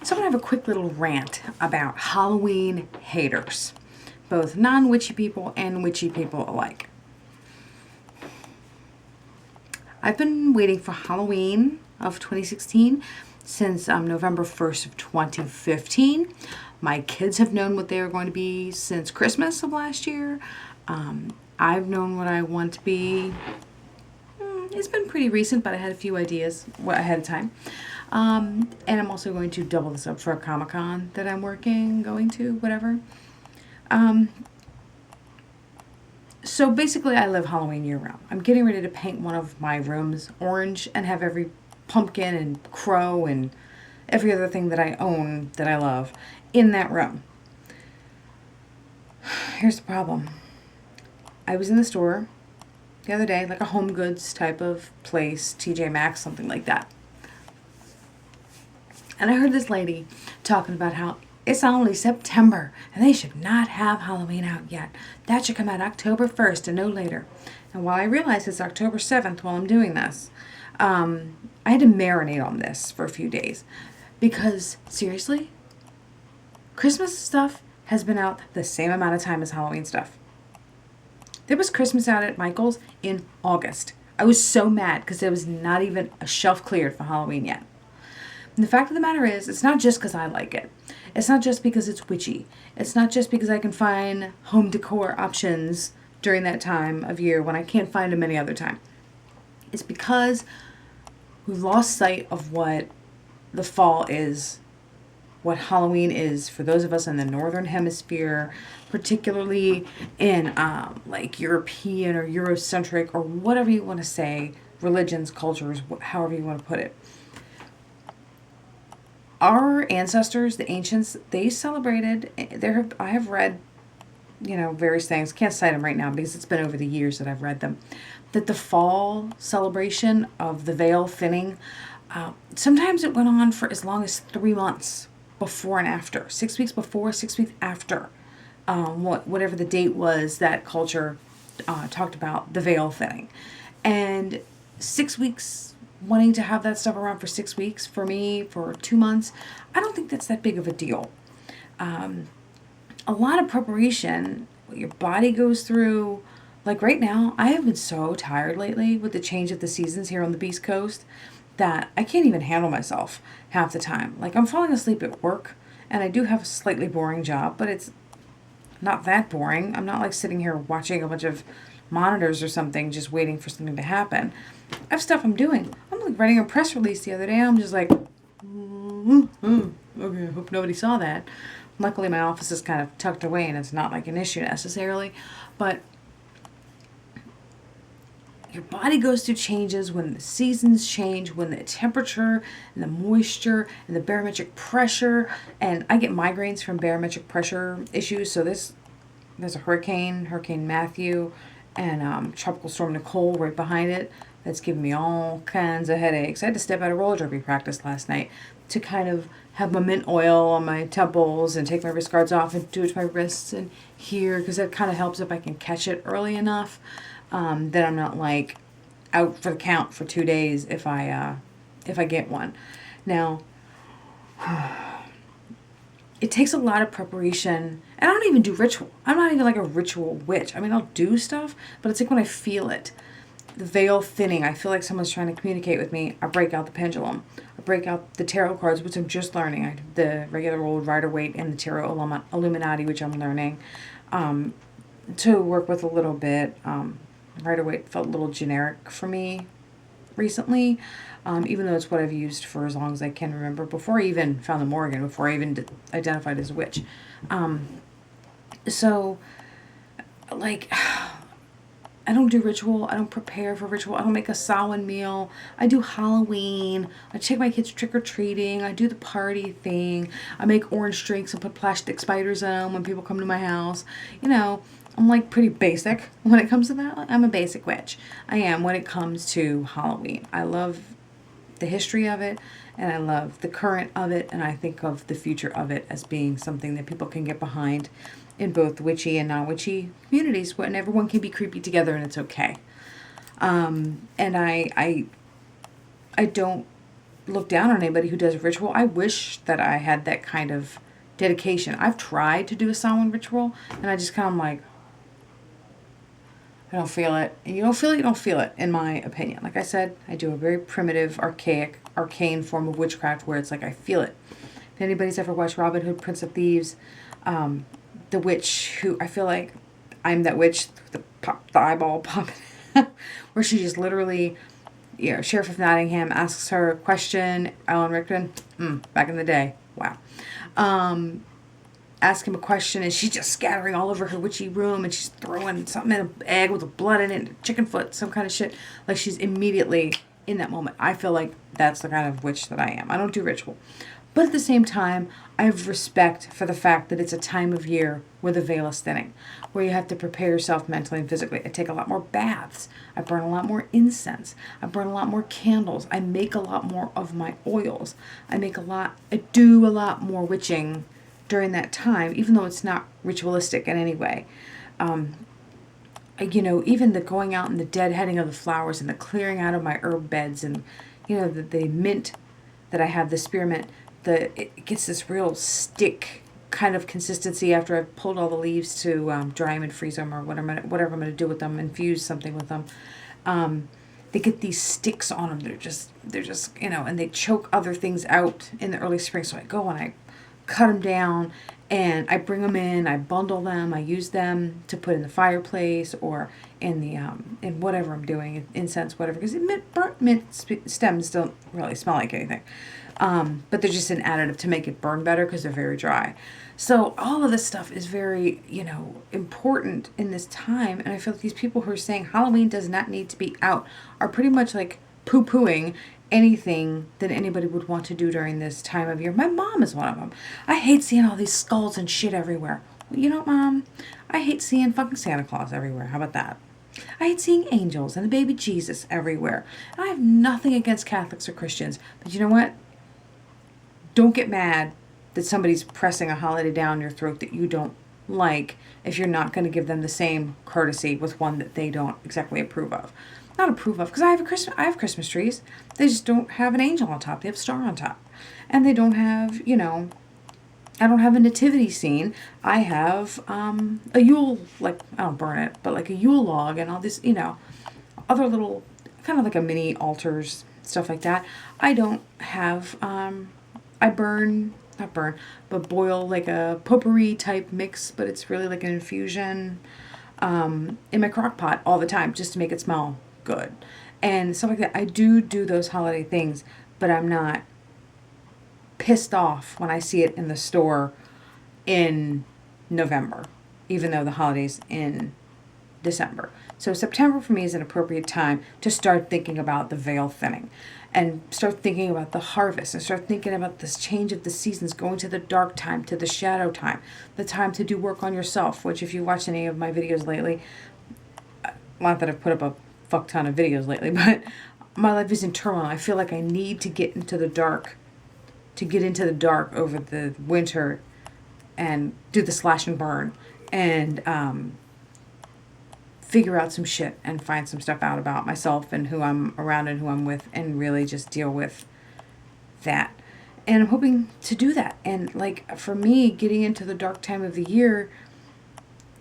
So I'm going to have a quick little rant about Halloween haters, both non-witchy people and witchy people alike. I've been waiting for Halloween of 2016 since November 1st of 2015. My kids have known what they are going to be since Christmas of last year. I've known what I want to be. It's been pretty recent, but I had a few ideas ahead of time. And I'm also going to double this up for a Comic-Con that I'm going to, whatever. So basically I live Halloween year round. I'm getting ready to paint one of my rooms orange and have every pumpkin and crow and every other thing that I own that I love in that room. Here's the problem. I was in the store the other day, like a home goods type of place, TJ Maxx, something like that. And I heard this lady talking about how it's only September and they should not have Halloween out yet. That should come out October 1st and no later. And while I realize it's October 7th while I'm doing this, I had to marinate on this for a few days. Because, seriously, Christmas stuff has been out the same amount of time as Halloween stuff. There was Christmas out at Michael's in August. I was so mad because there was not even a shelf cleared for Halloween yet. And the fact of the matter is, it's not just because I like it. It's not just because it's witchy. It's not just because I can find home decor options during that time of year when I can't find them any other time. It's because we've lost sight of what the fall is, what Halloween is for those of us in the Northern Hemisphere, particularly in like European or Eurocentric or whatever you want to say, religions, cultures, however you want to put it. Our ancestors, the ancients, they celebrated, I have read, various things, can't cite them right now because it's been over the years that I've read them, that the fall celebration of the veil thinning, sometimes it went on for as long as 3 months before and after, 6 weeks before, 6 weeks after, whatever the date was that culture talked about the veil thinning. And 6 weeks, wanting to have that stuff around for 6 weeks, for me, for 2 months, I don't think that's that big of a deal. A lot of preparation, what your body goes through. Like right now, I have been so tired lately with the change of the seasons here on the East Coast that I can't even handle myself half the time. Like I'm falling asleep at work, and I do have a slightly boring job, but it's not that boring. I'm not like sitting here watching a bunch of monitors or something, just waiting for something to happen. I have stuff I'm doing. I'm like writing a press release the other day. I'm just like, okay, I hope nobody saw that. Luckily, my office is kind of tucked away and it's not like an issue necessarily. But your body goes through changes when the seasons change, when the temperature and the moisture and the barometric pressure. And I get migraines from barometric pressure issues. So there's a Hurricane Matthew, and Tropical Storm Nicole right behind it. That's giving me all kinds of headaches. I had to step out of roller derby practice last night to kind of have my mint oil on my temples and take my wrist guards off and do it to my wrists and here, because that kind of helps if I can catch it early enough that I'm not like out for the count for 2 days if I get one. Now, it takes a lot of preparation, and I don't even do ritual. I'm not even like a ritual witch. I mean, I'll do stuff, but it's like when I feel it. The veil thinning, I feel like someone's trying to communicate with me. I break out the pendulum. I break out the tarot cards, which I'm just learning. I do the regular old Rider-Waite and the Tarot Illuminati, which I'm learning to work with a little bit. Rider-Waite felt a little generic for me recently, even though it's what I've used for as long as I can remember, before I even found the Morgan, before I even identified as a witch. So, like, I don't do ritual. I don't prepare for ritual. I don't make a Samhain meal. I do Halloween. I take my kids trick-or-treating. I do the party thing. I make orange drinks and put plastic spiders in them when people come to my house. I'm like pretty basic when it comes to that. I'm a basic witch. I am when it comes to Halloween. I love the history of it, and I love the current of it, and I think of the future of it as being something that people can get behind in both witchy and non-witchy communities, when everyone can be creepy together and it's okay. And I don't look down on anybody who does a ritual. I wish that I had that kind of dedication. I've tried to do a Samhain ritual, and I just kind of like, I don't feel it. And you don't feel it, you don't feel it, in my opinion. Like I said, I do a very primitive, arcane form of witchcraft where it's like I feel it. If anybody's ever watched Robin Hood, Prince of Thieves, the witch who, I feel like I'm that witch, the eyeball popping, where she just literally, Sheriff of Nottingham asks her a question, Alan Rickman, back in the day, wow. Ask him a question, and she's just scattering all over her witchy room, and she's throwing something in an egg with a blood in it, chicken foot, some kind of shit. Like, she's immediately in that moment. I feel like that's the kind of witch that I am. I don't do ritual. But at the same time, I have respect for the fact that it's a time of year where the veil is thinning, where you have to prepare yourself mentally and physically. I take a lot more baths. I burn a lot more incense. I burn a lot more candles. I make a lot more of my oils. I do a lot more witching during that time, even though it's not ritualistic in any way. Even the going out and the deadheading of the flowers and the clearing out of my herb beds, and the mint that I have, the spearmint, it gets this real stick kind of consistency after I've pulled all the leaves to dry them and freeze them, or whatever I'm going to do with them, infuse something with them. They get these sticks on them. They're just and they choke other things out in the early spring. So I go and I cut them down, and I bring them in, I bundle them, I use them to put in the fireplace or in the in whatever I'm doing, incense, whatever, because burnt mint stems don't really smell like anything, but they're just an additive to make it burn better because they're very dry. So all of this stuff is very important in this time, and I feel like these people who are saying Halloween does not need to be out are pretty much like poo-pooing anything that anybody would want to do during this time of year. My mom is one of them. I hate seeing all these skulls and shit everywhere. Well, Mom, I hate seeing fucking Santa Claus everywhere. How about that? I hate seeing angels and the baby Jesus everywhere. And I have nothing against Catholics or Christians, but you know what? Don't get mad that somebody's pressing a holiday down your throat that you don't like if you're not going to give them the same courtesy with one that they don't exactly approve of. Not approve of, because I have Christmas trees. They just don't have an angel on top. They have a star on top. And they don't have, I don't have a nativity scene. I have a Yule, like, I don't burn it, but like a Yule log and all this, other little, kind of like a mini altars, stuff like that. I don't have, I boil like a potpourri type mix, but it's really like an infusion in my crock pot all the time just to make it smell good and stuff like that. I do those holiday things, but I'm not pissed off when I see it in the store in November, even though the holiday's in December. So September for me is an appropriate time to start thinking about the veil thinning and start thinking about the harvest and start thinking about this change of the seasons, going to the dark time, to the shadow time, the time to do work on yourself, which if you watch any of my videos lately, not that I've put up a fuck ton of videos lately, but my life is in turmoil. I feel like I need to get into the dark, over the winter and do the slash and burn and figure out some shit and find some stuff out about myself and who I'm around and who I'm with, and really just deal with that. And I'm hoping to do that. And like for me, getting into the dark time of the year,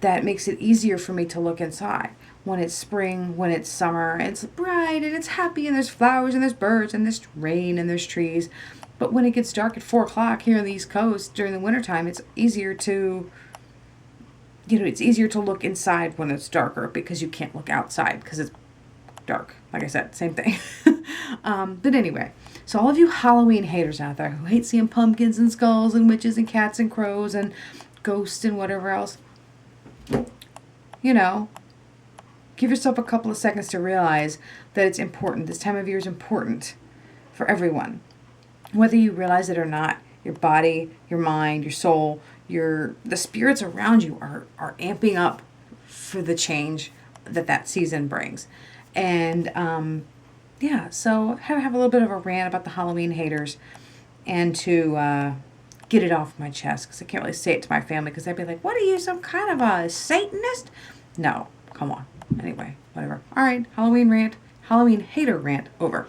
that makes it easier for me to look inside. When it's spring, when it's summer, it's bright and it's happy and there's flowers and there's birds and there's rain and there's trees. But when it gets dark at 4 o'clock here on the East Coast during the wintertime, it's easier to, it's easier to look inside when it's darker because you can't look outside because it's dark. Like I said, same thing. But anyway, so all of you Halloween haters out there who hate seeing pumpkins and skulls and witches and cats and crows and ghosts and whatever else, give yourself a couple of seconds to realize that it's important. This time of year is important for everyone. Whether you realize it or not, your body, your mind, your soul, the spirits around you are amping up for the change that season brings. And so have a little bit of a rant about the Halloween haters and to get it off my chest, because I can't really say it to my family because they'd be like, what are you, some kind of a Satanist? No, come on. Anyway, whatever. All right, Halloween hater rant over.